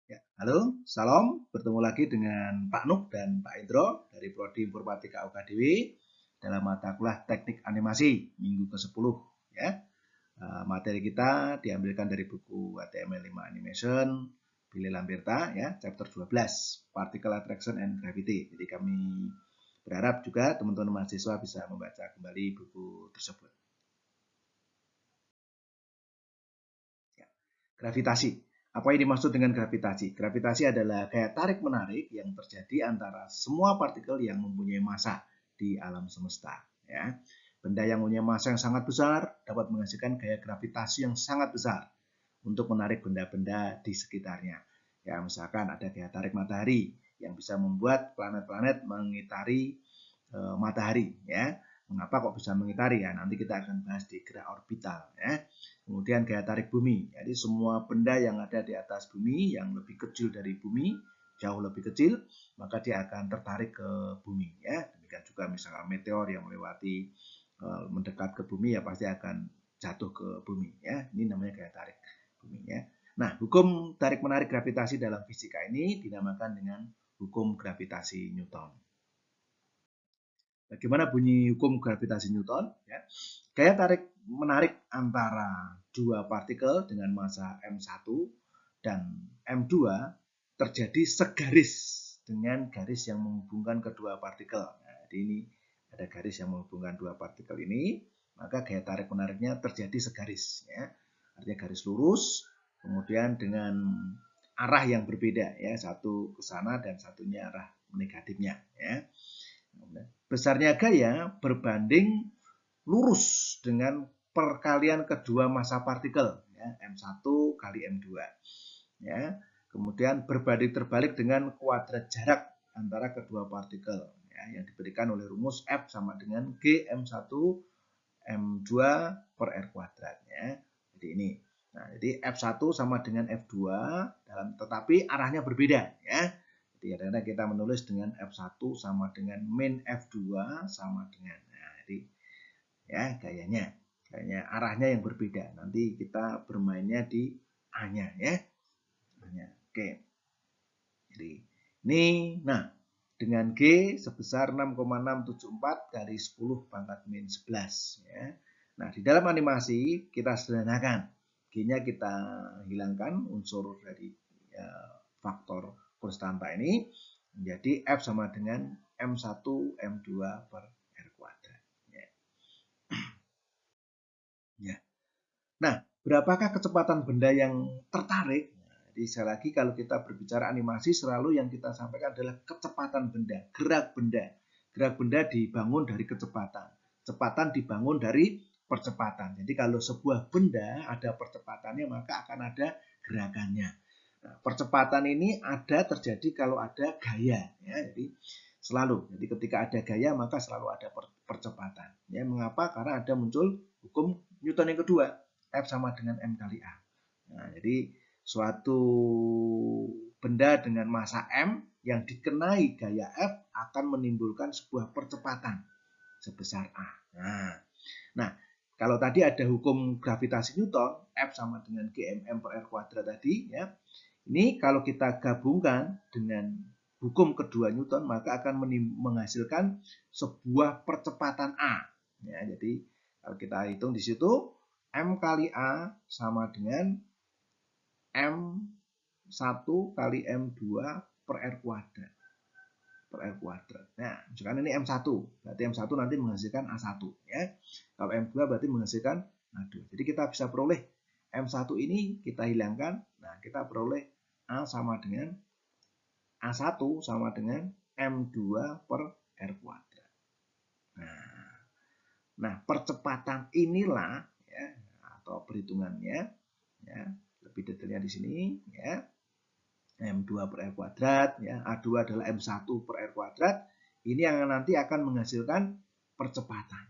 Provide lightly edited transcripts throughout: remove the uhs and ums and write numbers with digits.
Ya, halo, salam. Bertemu lagi dengan Pak Nuk dan Pak Indro dari Prodi Informatika UKDW dalam mata kuliah Teknik Animasi minggu ke-10 ya. Materi kita diambilkan dari buku HTML5 Animation Billy Lamberta ya, chapter 12, Particle Attraction and Gravity. Jadi kami berharap juga teman-teman mahasiswa bisa membaca kembali buku tersebut. Ya. Gravitasi. Apa yang dimaksud dengan gravitasi? Gravitasi adalah gaya tarik-menarik yang terjadi antara semua partikel yang mempunyai massa di alam semesta. Ya. Benda yang mempunyai massa yang sangat besar dapat menghasilkan gaya gravitasi yang sangat besar untuk menarik benda-benda di sekitarnya. Ya, misalkan ada gaya tarik matahari yang bisa membuat planet-planet mengitari matahari. Ya. Mengapa kok bisa mengitari ya? Nanti kita akan bahas di gerak orbital. Ya. Kemudian gaya tarik bumi. Jadi semua benda yang ada di atas bumi yang lebih kecil dari bumi, jauh lebih kecil, maka dia akan tertarik ke bumi. Ya. Demikian juga misalnya meteor yang melewati mendekat ke bumi ya pasti akan jatuh ke bumi. Ya. Ini namanya gaya tarik bumi. Ya. Nah, hukum tarik menarik gravitasi dalam fisika ini dinamakan dengan hukum gravitasi Newton. Bagaimana bunyi hukum gravitasi Newton? Ya. Gaya tarik menarik antara dua partikel dengan massa M1 dan M2 terjadi segaris dengan garis yang menghubungkan kedua partikel. Nah, jadi ini ada garis yang menghubungkan dua partikel ini, maka gaya tarik menariknya terjadi segaris. Ya. Artinya garis lurus, kemudian dengan arah yang berbeda, ya, satu ke sana dan satunya arah negatifnya. Ya. Besarnya gaya berbanding lurus dengan perkalian kedua massa partikel, ya, M1 kali M2. Ya. Kemudian berbanding terbalik dengan kuadrat jarak antara kedua partikel, ya, yang diberikan oleh rumus F sama dengan G M1 M2 per R kuadrat. Ya. Jadi ini. Nah, jadi F1 sama dengan F2 tetapi arahnya berbeda, ya. Jadi kadang-kadang kita menulis dengan F1 sama dengan min F2 sama dengan. Nah, jadi ya gayanya arahnya yang berbeda. Nanti kita bermainnya di A-nya ya. Oke. Jadi ini nah dengan G sebesar 6,674 kali 10 pangkat min 11 ya. Nah, di dalam animasi kita sederhanakan. G-nya kita hilangkan unsur dari ya, faktor konstanta ini menjadi F sama dengan M1 M2 per R kuadrat. Ya. Ya. Nah, berapakah kecepatan benda yang tertarik? Jadi sekali lagi kalau kita berbicara animasi selalu yang kita sampaikan adalah kecepatan benda, gerak benda. Gerak benda dibangun dari kecepatan. Kecepatan dibangun dari percepatan. Jadi kalau sebuah benda ada percepatannya maka akan ada gerakannya. Nah, percepatan ini ada terjadi kalau ada gaya. Ya, jadi selalu. Jadi ketika ada gaya maka selalu ada percepatan. Ya, mengapa? Karena ada muncul hukum Newton yang kedua. F sama dengan M kali A. Nah, jadi suatu benda dengan massa M yang dikenai gaya F akan menimbulkan sebuah percepatan sebesar A. Nah, kalau tadi ada hukum gravitasi Newton, F sama dengan GMM per R kuadrat tadi, ya. Ini kalau kita gabungkan dengan hukum kedua Newton, maka akan menghasilkan sebuah percepatan A. Ya, jadi kalau kita hitung di situ, M kali A sama dengan M1 kali M2 per R kuadrat. Per R kuadrat. Nah, misalkan ini M1, berarti M1 nanti menghasilkan A1. Ya. Kalau M2 berarti menghasilkan A2. Jadi kita bisa peroleh M1 ini kita hilangkan. Nah, kita peroleh A sama dengan A1 sama dengan M2 per R kuadrat. Nah, percepatan inilah ya, atau perhitungannya ya, lebih detailnya di sini ya. M2 per R kuadrat ya, A2 adalah M1 per R kuadrat. Ini yang nanti akan menghasilkan percepatan.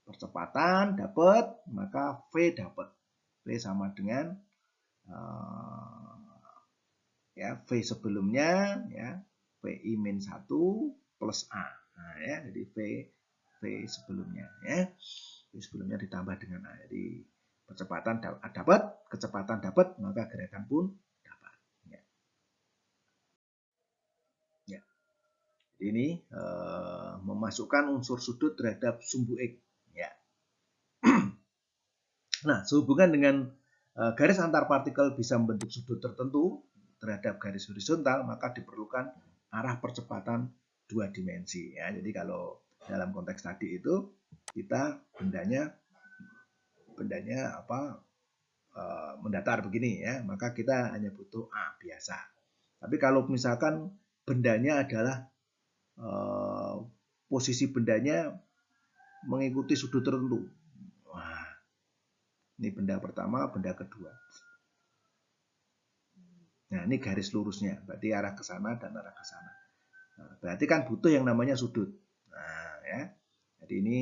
Percepatan dapat, maka V dapat. V sama dengan ya V sebelumnya ya, VI min 1 plus A. Nah, ya, jadi V sebelumnya ya. V sebelumnya ditambah dengan A. Jadi percepatan dapat, kecepatan dapat, maka gerakan pun dapat. Ya. Ini memasukkan unsur sudut terhadap sumbu X. Ya. Nah, sehubungan dengan garis antar partikel bisa membentuk sudut tertentu terhadap garis horizontal, maka diperlukan arah percepatan 2 dimensi. Ya. Jadi kalau dalam konteks tadi itu kita bendanya mendatar begini ya, maka kita hanya butuh A biasa. Tapi kalau misalkan bendanya adalah posisi bendanya mengikuti sudut tertentu. Wah, ini benda pertama, benda kedua. Nah, ini garis lurusnya, berarti arah ke sana dan arah ke sana. Nah, berarti kan butuh yang namanya sudut. Nah, ya. Jadi ini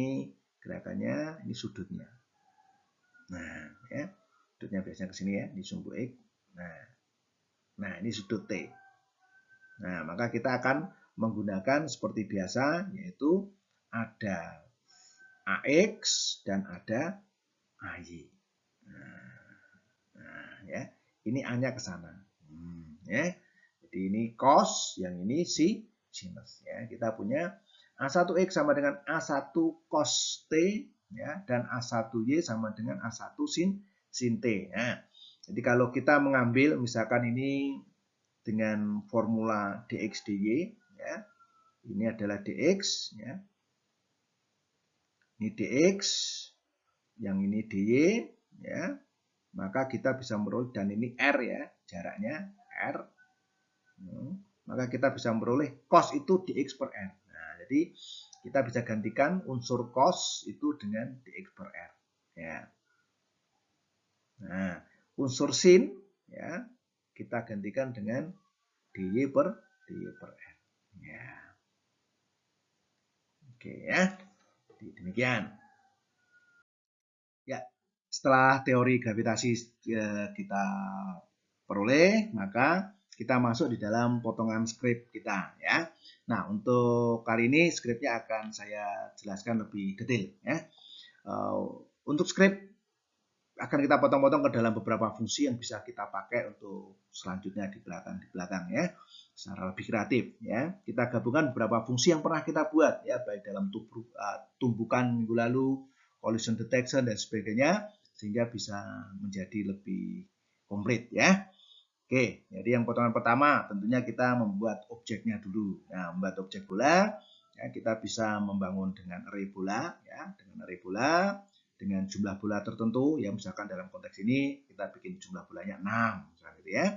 gerakannya, ini sudutnya. Nah, ya. Sudutnya biasanya ke sini ya, di sumbu X. Nah, ini sudut T. Nah, maka kita akan menggunakan seperti biasa, yaitu ada AX dan ada AY. Nah, ya, ini A-nya ke sana. Ya. Jadi ini cos, yang ini sinus. Ya, kita punya A1X sama dengan A1 cos T, ya, dan A1Y sama dengan A1 sin T. Ya. Jadi kalau kita mengambil misalkan ini dengan formula dx dy, ya, ini adalah dx, ya, ini dx, yang ini dy, ya, maka kita bisa meroleh, dan ini r ya, jaraknya r, maka kita bisa memperoleh cos itu dx per r. Nah, jadi kita bisa gantikan unsur cos itu dengan dx per r. Ya. Nah, unsur sin ya kita gantikan dengan dy per r. Ya. Oke ya. Jadi demikian. Ya, setelah teori gravitasi kita peroleh, maka kita masuk di dalam potongan skrip kita ya. Nah, untuk kali ini skripnya akan saya jelaskan lebih detail ya. Untuk skrip akan kita potong-potong ke dalam beberapa fungsi yang bisa kita pakai untuk selanjutnya di belakang ya, secara lebih kreatif ya. Kita gabungkan beberapa fungsi yang pernah kita buat ya, baik dalam tumbukan minggu lalu, collision detection dan sebagainya, sehingga bisa menjadi lebih komplit ya. Oke, jadi yang potongan pertama tentunya kita membuat objeknya dulu. Nah, membuat objek bola ya, kita bisa membangun dengan array bola ya, dengan jumlah bola tertentu ya, misalkan dalam konteks ini kita bikin jumlah bolanya 6 misalnya gitu ya.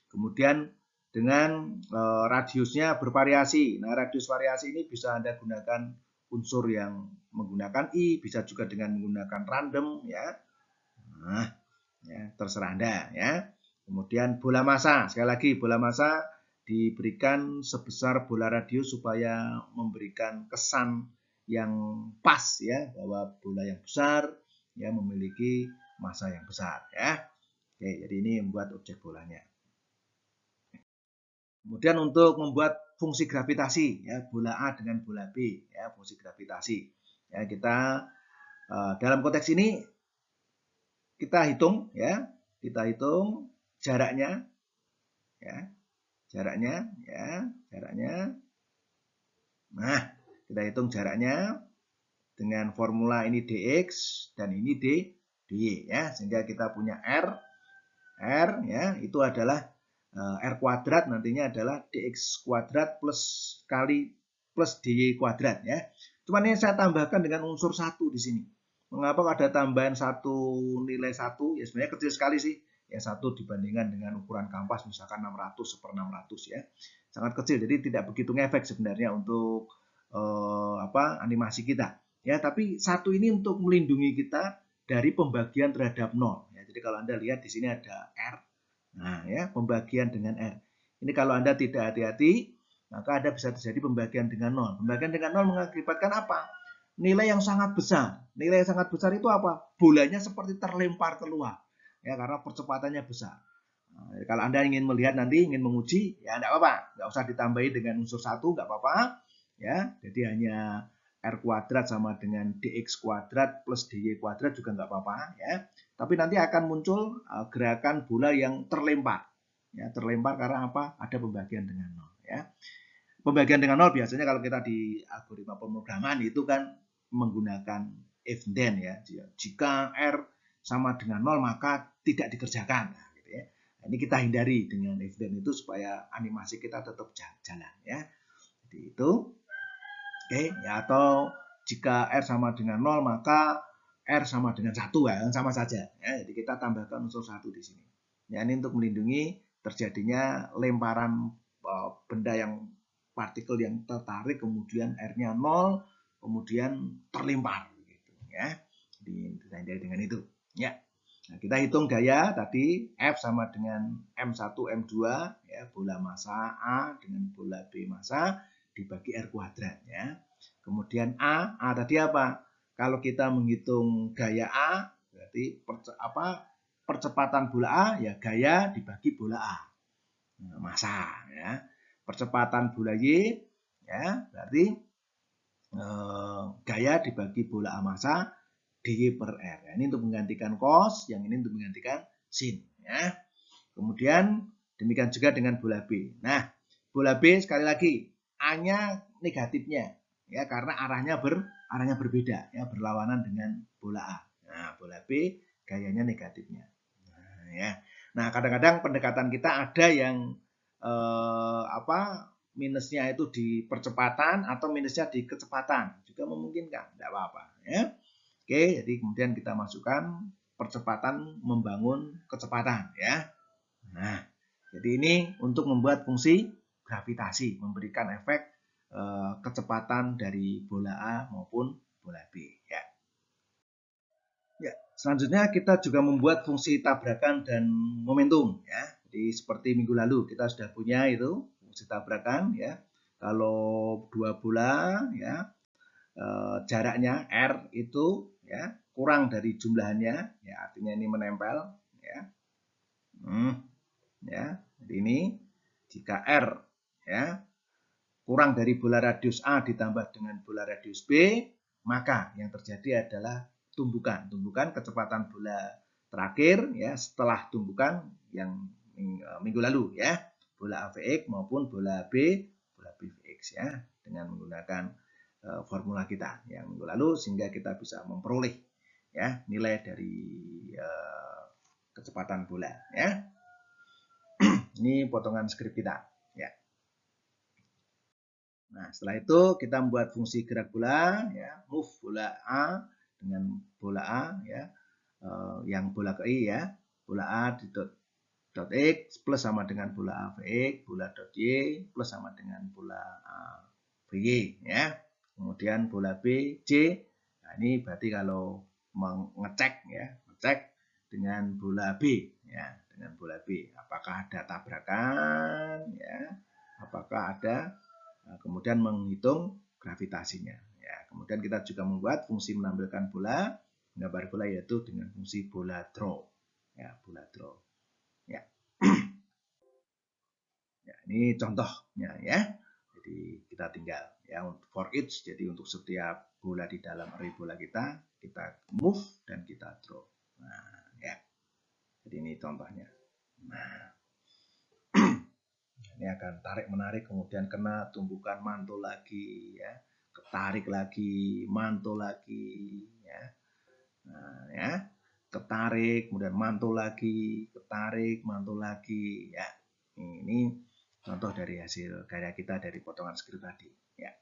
Kemudian dengan radiusnya bervariasi. Nah, radius variasi ini bisa Anda gunakan unsur yang menggunakan i, bisa juga dengan menggunakan random ya. Nah, ya, terserah Anda ya. Kemudian bola massa, sekali lagi bola massa diberikan sebesar bola radius supaya memberikan kesan yang pas ya, bahwa bola yang besar ya memiliki massa yang besar ya. Oke, jadi ini membuat objek bolanya. Kemudian untuk membuat fungsi gravitasi ya, bola A dengan bola B ya, fungsi gravitasi. Ya, kita dalam konteks ini kita hitung ya, jaraknya ya, jaraknya. Nah, kita hitung jaraknya dengan formula ini dx dan ini dy ya, sehingga kita punya r ya, itu adalah r kuadrat, nantinya adalah dx kuadrat plus dy kuadrat ya. Cuman ini saya tambahkan dengan unsur 1 di sini. Mengapa ada tambahan nilai 1? Ya sebenarnya kecil sekali sih. Ya 1 dibandingkan dengan ukuran kampas misalkan 600/600 ya. Sangat kecil, jadi tidak begitu ngefek sebenarnya untuk animasi kita. Ya, tapi 1 ini untuk melindungi kita dari pembagian terhadap 0. Ya, jadi kalau Anda lihat di sini ada R. Nah, ya, pembagian dengan R. Ini kalau Anda tidak hati-hati, maka Anda bisa terjadi pembagian dengan 0. Pembagian dengan 0 mengakibatkan apa? Nilai yang sangat besar. Nilai yang sangat besar itu apa? Bolanya seperti terlempar keluar. Ya, karena percepatannya besar. Nah, kalau Anda ingin melihat nanti, ingin menguji, ya enggak apa-apa. Enggak usah ditambahi dengan unsur 1, enggak apa-apa. Ya, jadi hanya R kuadrat sama dengan dx kuadrat plus dy kuadrat juga enggak apa-apa. Ya. Tapi nanti akan muncul gerakan bola yang terlempar. Ya, terlempar karena apa? Ada pembagian dengan 0. Ya. pembagian dengan nol biasanya kalau kita di algoritma pemrograman itu kan menggunakan if then ya. Jika R sama dengan nol maka tidak dikerjakan. Nah, gitu ya. Ini kita hindari dengan if then itu supaya animasi kita tetap jalan ya. Jadi itu oke ya, atau jika R sama dengan nol maka R sama dengan 1 ya, sama saja ya. Jadi kita tambahkan unsur 1 di sini. Ya, ini untuk melindungi terjadinya lemparan benda yang partikel yang tertarik kemudian R-nya 0 kemudian terlempar gitu ya. Dihindari dengan itu ya. Nah, kita hitung gaya tadi F sama dengan M1 M2 ya, bola massa A dengan bola B massa dibagi R kuadrat ya. Kemudian A tadi apa? Kalau kita menghitung gaya A berarti percepatan bola A ya gaya dibagi bola A. Nah, massa ya. Percepatan bola Y ya berarti gaya dibagi bola A massa dy per R. Ya, ini untuk menggantikan cos, yang ini untuk menggantikan sin ya. Kemudian demikian juga dengan bola B. Nah, bola B sekali lagi A-nya negatifnya ya karena arahnya berbeda ya, berlawanan dengan bola A. Nah, bola B gayanya negatifnya. Nah, ya. Nah, kadang-kadang pendekatan kita ada yang minusnya itu di percepatan atau minusnya di kecepatan. Juga memungkinkan, tidak apa-apa ya. Oke, jadi kemudian kita masukkan percepatan membangun kecepatan ya. Nah, jadi ini untuk membuat fungsi gravitasi, memberikan efek kecepatan dari bola A maupun bola B ya. Ya, selanjutnya kita juga membuat fungsi tabrakan dan momentum ya. Jadi seperti minggu lalu kita sudah punya itu fungsi tabrakan ya. Kalau dua bola ya jaraknya R itu ya kurang dari jumlahnya ya, artinya ini menempel ya. Ya, jadi ini jika R ya kurang dari bola radius A ditambah dengan bola radius B, maka yang terjadi adalah tumbukan kecepatan bola terakhir ya setelah tumbukan yang minggu lalu ya, bola AVX maupun bola BVX ya, dengan menggunakan formula kita yang minggu lalu sehingga kita bisa memperoleh ya nilai dari kecepatan bola ya. Ini potongan skrip kita ya. Nah, setelah itu kita membuat fungsi gerak bola ya, move bola A dengan bola A ya, yang bola ke I ya, bola A di dot X plus sama dengan bola A VX, bola dot Y plus sama dengan bola A VY ya. Kemudian bola B C. Nah, ini berarti kalau mengecek ya, ngecek dengan bola B ya, dengan bola B apakah ada tabrakan ya, apakah ada, kemudian menghitung gravitasinya ya. Kemudian kita juga membuat fungsi menampilkan bola, menggambar bola yaitu dengan fungsi bola draw ya, bola draw ya. Ya, ini contohnya ya. Jadi kita tinggal ya for each, jadi untuk setiap bola di dalam array bola kita move dan kita draw. Nah, ya. Jadi ini contohnya. Nah, ini akan tarik menarik kemudian kena tumbukan mantul lagi ya, ketarik lagi mantul lagi ya. Nah, ya. Ketarik kemudian mantul lagi, ketarik mantul lagi ya. Ini contoh dari hasil karya kita dari potongan skrip tadi ya.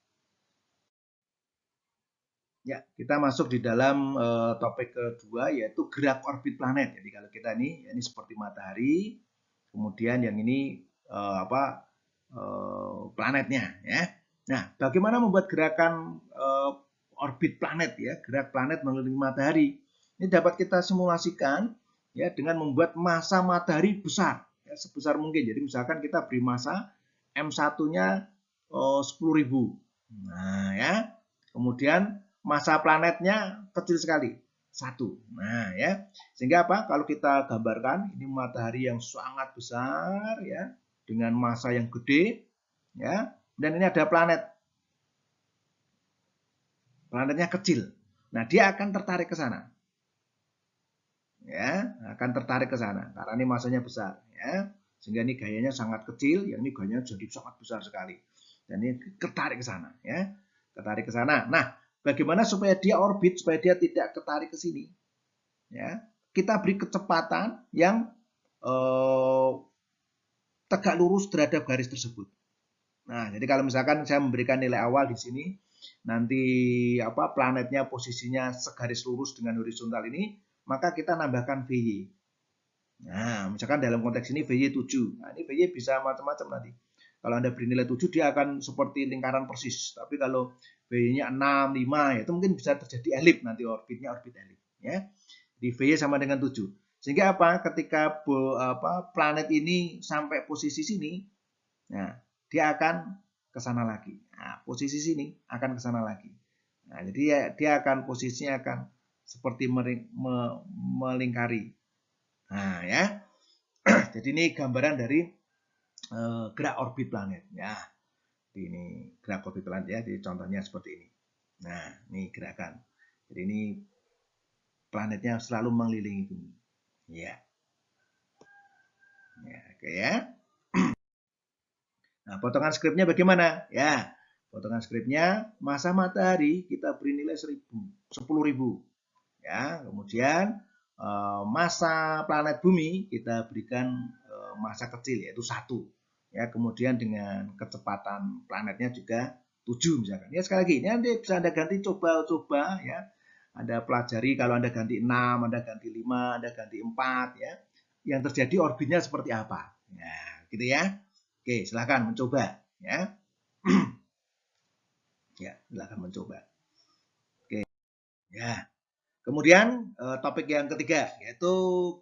Ya, kita masuk di dalam topik kedua yaitu gerak orbit planet. Jadi kalau kita ini seperti matahari, kemudian yang ini planetnya ya. Nah, bagaimana membuat gerakan orbit planet ya, gerak planet mengelilingi matahari? Ini dapat kita simulasikan ya dengan membuat massa matahari besar ya, sebesar mungkin. Jadi misalkan kita beri massa M1-nya 10.000. Nah, ya. Kemudian massa planetnya kecil sekali, 1. Nah, ya. Sehingga apa? Kalau kita gambarkan ini matahari yang sangat besar ya, dengan massa yang gede ya. Dan ini ada planet. Planetnya kecil. Nah, dia akan tertarik ke sana. Ya, akan tertarik ke sana karena ini massanya besar ya. Sehingga ini gayanya sangat kecil, yang ini gayanya jadi sangat besar sekali. Dan ini ketarik ke sana, ya. Ketarik ke sana. Nah, bagaimana supaya dia orbit, supaya dia tidak ketarik ke sini? Ya, kita beri kecepatan yang tegak lurus terhadap garis tersebut. Nah, jadi kalau misalkan saya memberikan nilai awal di sini, nanti planetnya posisinya segaris lurus dengan horizontal ini, maka kita nambahkan VY. Nah, misalkan dalam konteks ini VY 7. Nah, ini VY bisa macam-macam nanti. Kalau Anda beri nilai 7, dia akan seperti lingkaran persis. Tapi kalau VY-nya 6, 5, ya itu mungkin bisa terjadi elip nanti orbitnya orbit elip. Ya. Di VY sama dengan 7. Sehingga apa? Ketika planet ini sampai posisi sini, nah, dia akan ke sana lagi. Nah, posisi sini akan ke sana lagi. Nah, jadi dia akan posisinya akan seperti melingkari. Nah, ya. Jadi ini gambaran dari gerak orbit planet, ya. Ini gerak orbit planet, ya. Jadi contohnya seperti ini. Nah, ini gerakan. Jadi ini planetnya selalu mengelilingi bumi. Ya. Ya, oke ya. Nah, potongan skripnya bagaimana? Ya, potongan skripnya masa matahari kita beri nilai 10.000. Ya, kemudian masa planet bumi kita berikan masa kecil yaitu 1. Ya, kemudian dengan kecepatan planetnya juga 7 misalkan. Ya, sekali lagi ini nanti bisa Anda ganti coba-coba ya. Anda pelajari kalau Anda ganti 6, Anda ganti 5, Anda ganti 4 ya. Yang terjadi orbitnya seperti apa? Ya, gitu ya. Oke, silakan mencoba ya. Ya, silakan mencoba. Oke. Ya. Kemudian topik yang ketiga yaitu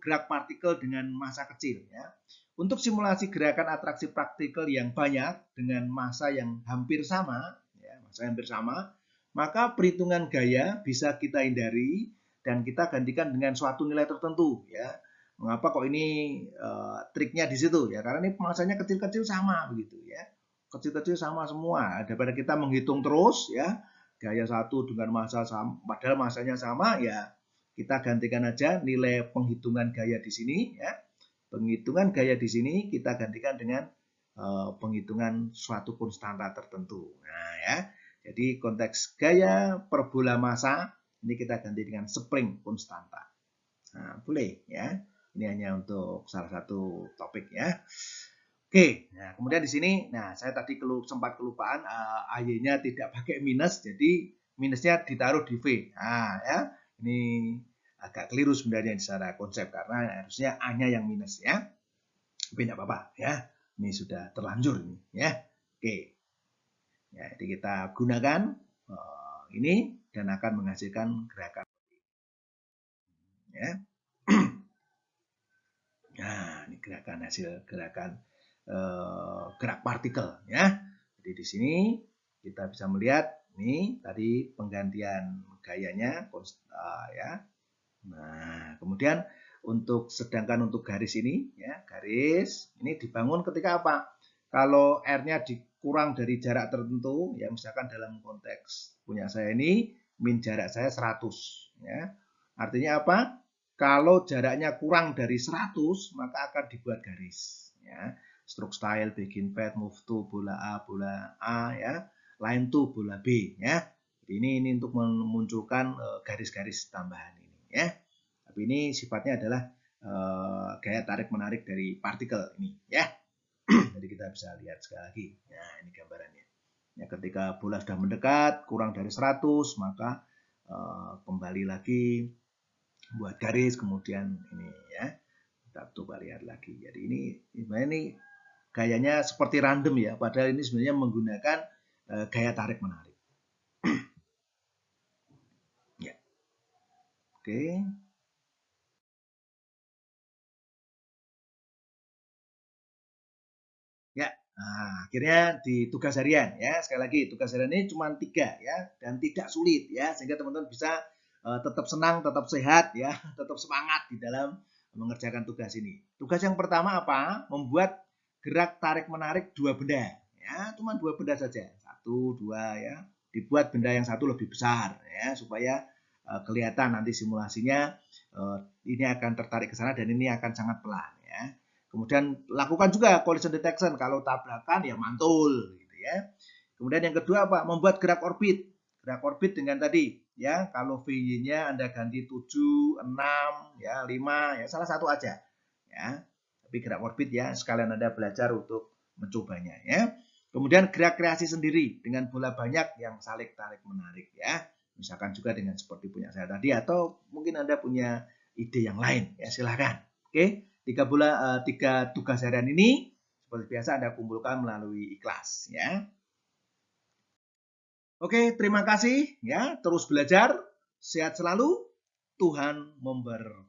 gerak partikel dengan massa kecil ya. Untuk simulasi gerakan atraksi partikel yang banyak dengan massa yang hampir sama, ya, massa yang hampir sama, maka perhitungan gaya bisa kita hindari dan kita gantikan dengan suatu nilai tertentu ya. Mengapa kok ini triknya di situ ya? Karena ini massanya kecil-kecil sama begitu ya. Kecil-kecil sama semua. Daripada kita menghitung terus ya, gaya satu dengan massa sama, padahal massanya sama ya, kita gantikan aja nilai penghitungan gaya di sini ya. Penghitungan gaya di sini kita gantikan dengan penghitungan suatu konstanta tertentu. Nah ya, jadi konteks gaya per bola massa ini kita ganti dengan spring konstanta. Nah, boleh ya. Ini hanya untuk salah satu topik ya. Oke, nah kemudian di sini, nah saya tadi sempat kelupaan AY-nya tidak pakai minus, jadi minusnya ditaruh di V. Nah ya, ini agak keliru sebenarnya secara konsep karena harusnya A-nya yang minus ya. Tapi tidak apa-apa ya, ini sudah terlanjur ini ya. Oke, ya, jadi kita gunakan ini dan akan menghasilkan gerakan ya. Nah, ini gerakan hasil gerakan gerak partikel ya. Jadi di sini kita bisa melihat nih tadi penggantian gayanya ya. Nah, kemudian sedangkan untuk garis ini ya, garis ini dibangun ketika apa? Kalau R-nya dikurang dari jarak tertentu ya, misalkan dalam konteks punya saya ini min jarak saya 100 ya. Artinya apa? Kalau jaraknya kurang dari 100 maka akan dibuat garis ya. Stroke style, begin path, move to, bola A ya, line to, bola B ya. Ini untuk memunculkan garis-garis tambahan ini ya. Tapi ini sifatnya adalah gaya tarik menarik dari partikel ini ya. Jadi kita bisa lihat sekali lagi. Nah, ini gambarannya. Ya, ketika bola sudah mendekat kurang dari 100 maka kembali lagi buat garis, kemudian ini ya. Kita coba lihat lagi. Jadi ini gayanya seperti random ya, padahal ini sebenarnya menggunakan gaya tarik menarik. Ya. Oke. Ya. Nah, akhirnya di tugas harian ya. Sekali lagi tugas harian ini cuma 3 ya dan tidak sulit ya, sehingga teman-teman bisa tetap senang, tetap sehat ya, tetap semangat di dalam mengerjakan tugas ini. Tugas yang pertama apa? Membuat gerak tarik menarik 2 benda. Ya, cuma 2 benda saja. 1, 2 ya. Dibuat benda yang satu lebih besar ya supaya kelihatan nanti simulasinya ini akan tertarik ke sana dan ini akan sangat pelan ya. Kemudian lakukan juga collision detection, kalau tabrakan ya mantul gitu ya. Kemudian yang kedua apa? Membuat gerak orbit. Gerak orbit dengan tadi ya, kalau VY-nya Anda ganti 7, 6, ya 5, ya salah satu aja. Ya. Tapi gerak orbit ya, sekalian Anda belajar untuk mencobanya ya. Kemudian gerak kreasi sendiri dengan bola banyak yang saling tarik menarik ya. Misalkan juga dengan seperti punya saya tadi atau mungkin Anda punya ide yang lain ya, silahkan. Oke, tiga tugas harian ini seperti biasa Anda kumpulkan melalui ikhlas ya. Oke, terima kasih ya. Terus belajar, sehat selalu. Tuhan memberkati.